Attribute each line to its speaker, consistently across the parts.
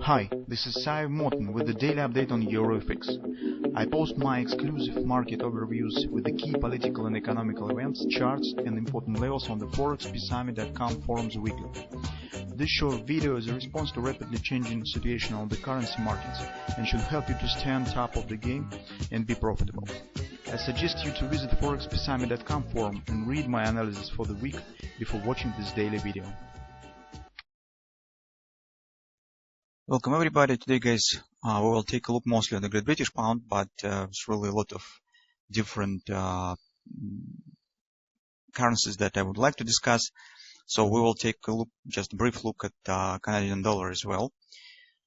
Speaker 1: Hi, this is Sive Morten with the daily update on EuroFX. I post my exclusive market overviews with the key political and economical events, charts and important levels on the ForexPeaceArmy.com forums weekly. This short video is a response to rapidly changing situation on the currency markets and should help you to stay on top of the game and be profitable. I suggest you to visit ForexPeaceArmy.com forum and read my analysis for the week before watching this daily video.
Speaker 2: Welcome everybody. Today guys, we will take a look mostly at the Great British Pound, but it's really a lot of different currencies that I would like to discuss. So we will take a look, just a brief look at Canadian dollar as well.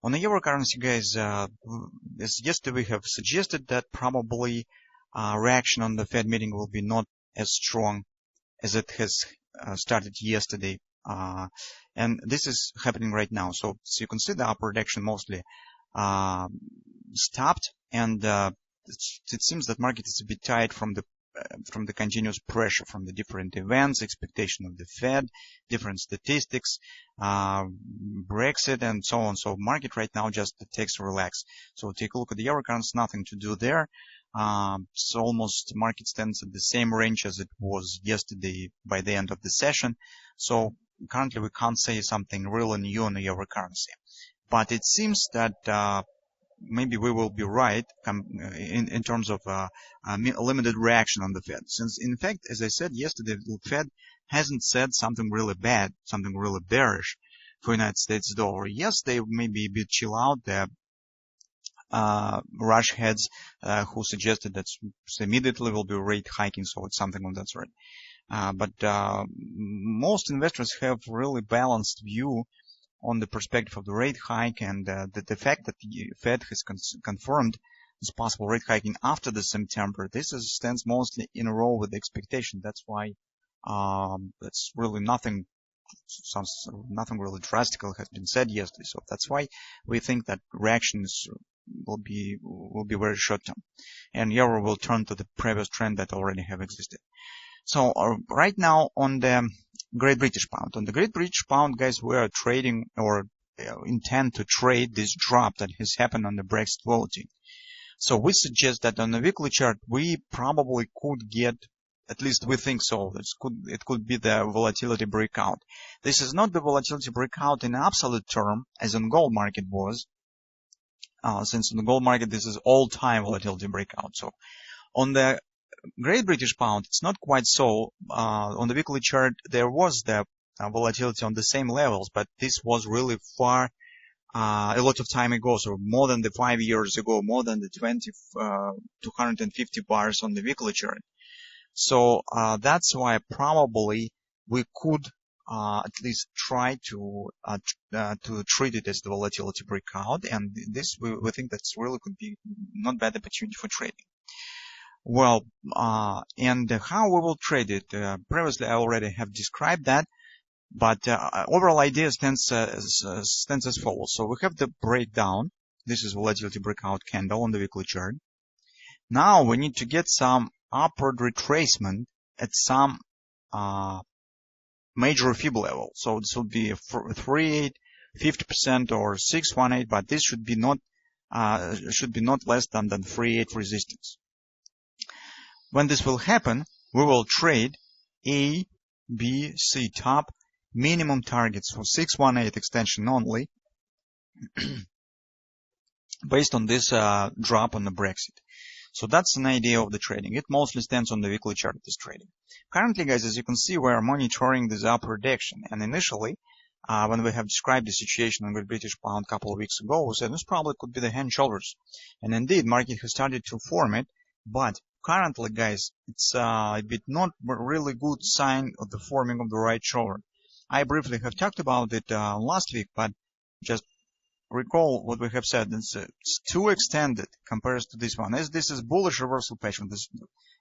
Speaker 2: On the euro currency guys, as yesterday we have suggested that probably reaction on the Fed meeting will be not as strong as it has started yesterday. And this is happening right now. So you can see the upward action mostly stopped, and it seems that market is a bit tired from the continuous pressure from the different events, expectation of the Fed, different statistics, Brexit, and so on. So market right now just takes a relax. So take a look at the euro currency, nothing to do there. So almost market stands at the same range as it was yesterday by the end of the session. So currently we can't say something really new on the euro currency, but it seems that maybe we will be right in terms of a limited reaction on the Fed, since in fact, as I said yesterday, the Fed hasn't said something really bad, something really bearish for United States dollar. Yes, they may be a bit chill out there. Rush heads who suggested that immediately will be rate hiking, so it's something of that sort. But most investors have really balanced view on the perspective of the rate hike, and the fact that the Fed has confirmed this possible rate hiking after the September. This stands mostly in a row with the expectation. That's why that's really nothing really drastic has been said yesterday. So that's why we think that reactions will be very short term, and euro will turn to the previous trend that already have existed. So right now on the Great British Pound. On the Great British Pound, guys, we are trading or intend to trade this drop that has happened on the Brexit voting. So we suggest that on the weekly chart, we probably could get, at least we think so, it could be the volatility breakout. This is not the volatility breakout in absolute term, as in gold market was, since in the gold market, this is all-time volatility breakout. So on the Great British Pound, it's not quite so. On the weekly chart, there was the volatility on the same levels, but this was really far, a lot of time ago, so more than the 5 years ago, more than the 250 bars on the weekly chart. So that's why probably we could at least try to treat it as the volatility breakout, and this we think that's really could be not bad opportunity for trading. Well, and how we will trade it, previously I already have described that, but overall idea stands as follows. So we have the breakdown. This is volatility breakout candle on the weekly chart. Now we need to get some upward retracement at some major fib level. So this will be 3.8, 50% or 6.18, but this should be not less than 3.8 resistance. When this will happen, we will trade A, B, C top minimum targets for 618 extension only based on this drop on the Brexit. So that's an idea of the trading. It mostly stands on the weekly chart, this trading. Currently, guys, as you can see, we are monitoring this upward action. And initially, when we have described the situation on Great British Pound a couple of weeks ago, we said this probably could be the hand shoulders. And indeed, market has started to form it, but currently, guys, it's a bit not really good sign of the forming of the right shoulder. I briefly have talked about it last week, but just recall what we have said. It's too extended compared to this one. As this is bullish reversal pattern,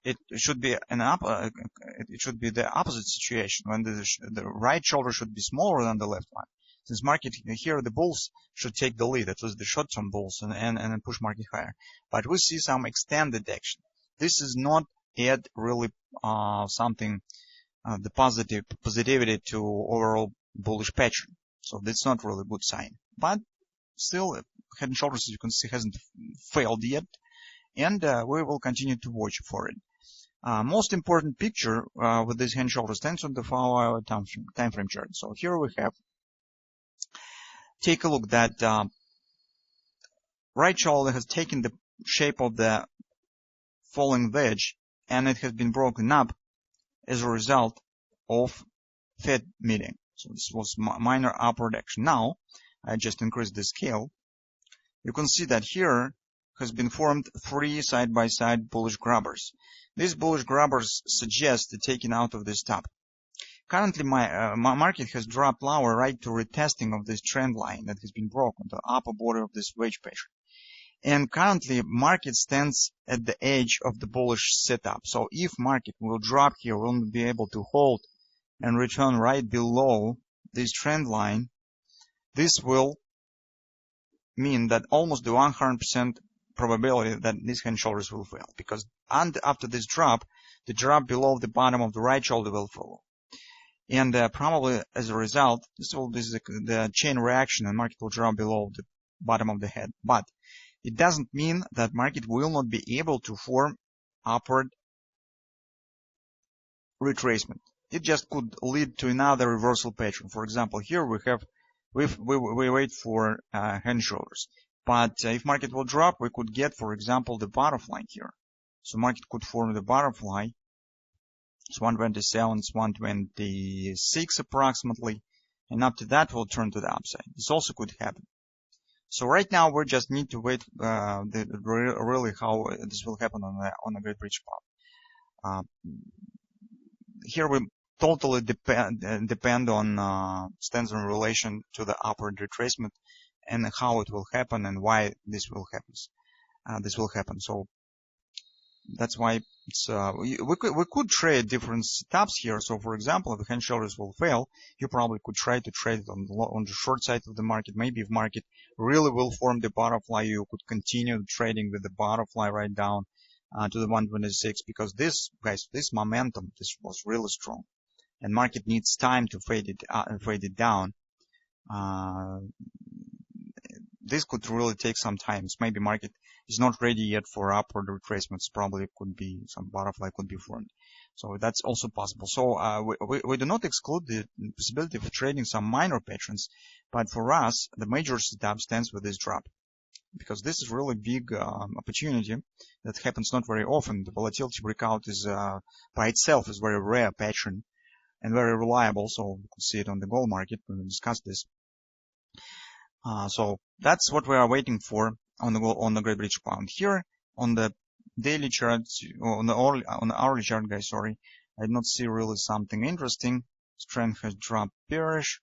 Speaker 2: it should be it should be the opposite situation when the right shoulder should be smaller than the left one. Since market here, the bulls should take the lead, at least the short-term bulls, and push market higher. But we see some extended action. This is not yet really something the positivity to overall bullish pattern. So that's not really a good sign. But still head and shoulders, as you can see, hasn't failed yet, and we will continue to watch for it. Most important picture with this head and shoulders stands on the 4-hour time frame chart. So here we have, take a look, that right shoulder has taken the shape of the falling wedge, and it has been broken up as a result of Fed meeting. So this was minor upward action. Now I just increased the scale. You can see that here has been formed 3 side-by-side bullish grabbers. These bullish grabbers suggest the taking out of this top. Currently, my market has dropped lower right to retesting of this trend line that has been broken, the upper border of this wedge pattern. And currently, market stands at the edge of the bullish setup. So if market will drop here, we'll be able to hold and return right below this trend line. This will mean that almost the 100% probability that these head and shoulders will fail, because after this drop, the drop below the bottom of the right shoulder will follow. And probably as a result, this is the chain reaction, and market will drop below the bottom of the head. But it doesn't mean that market will not be able to form upward retracement. It just could lead to another reversal pattern. For example, here we wait for head and shoulders. But if market will drop, we could get, for example, the butterfly here. So market could form the butterfly. It's 127, it's 126 approximately. And up to that, we'll turn to the upside. This also could happen. So right now, we just need to wait really how this will happen on the Great Bridge Pop. Here we totally depend on stands in relation to the upward retracement and how it will happen and why this will happen. So that's why it's, we could trade different setups here. So for example, if the head and shoulders will fail, you probably could try to trade it on the short side of the market. Maybe if market really will form the butterfly, you could continue trading with the butterfly right down to the 126, because this momentum, this was really strong, and market needs time to fade it down. This could really take some time. Maybe market is not ready yet for upward retracements. Probably could be some butterfly could be formed. So that's also possible. So we do not exclude the possibility of trading some minor patterns, but for us, the major setup stands with this drop, because this is really big opportunity that happens not very often. The volatility breakout is by itself is very rare pattern and very reliable. So you can see it on the gold market when we discussed this. So that's what we are waiting for on the Great Bridge Pound. Here on the daily chart, on the hourly chart, guys, sorry, I did not see really something interesting. Trend has dropped bearish.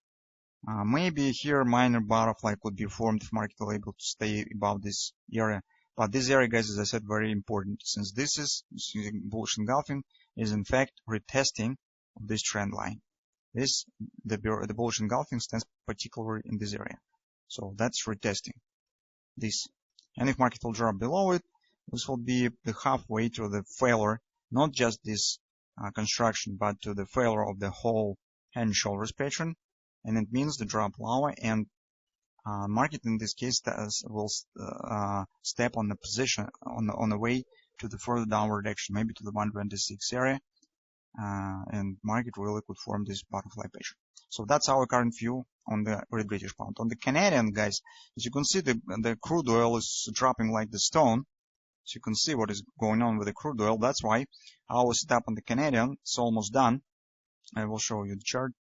Speaker 2: Maybe here minor butterfly could be formed if market will able to stay above this area. But this area, guys, as I said, very important, since this is bullish engulfing, is in fact retesting of this trend line. The bullish engulfing stands particularly in this area. So that's retesting this. And if market will drop below it, this will be the halfway to the failure, not just this construction, but to the failure of the whole head and shoulders pattern. And it means the drop lower, and market in this case will step on the position on the way to the further downward action, maybe to the 126 area, and market really could form this butterfly pattern. So that's our current view on the Great British Pound. On the Canadian, guys, as you can see, the crude oil is dropping like the stone. So you can see what is going on with the crude oil. That's why our setup on the Canadian is almost done. I will show you the chart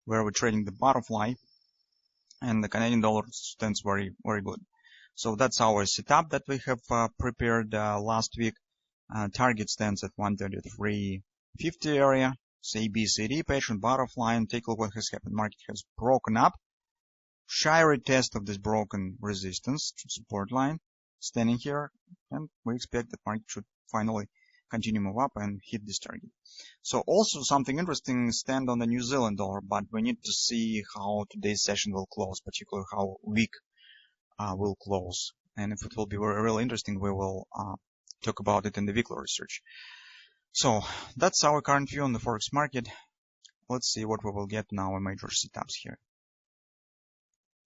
Speaker 2: where we're trading the butterfly, and the Canadian dollar stands very, very good. So that's our setup that we have prepared last week. Target stands at 133.50 area. It's ABCD pattern, butterfly, and take a look what has happened. Market has broken up. Shy retest of this broken resistance support line, standing here, and we expect that market should finally continue move up and hit this target. So also something interesting stand on the New Zealand dollar, but we need to see how today's session will close, particularly how week will close. And if it will be really interesting, we will talk about it in the weekly research. So that's our current view on the Forex market. Let's see what we will get now in major setups here.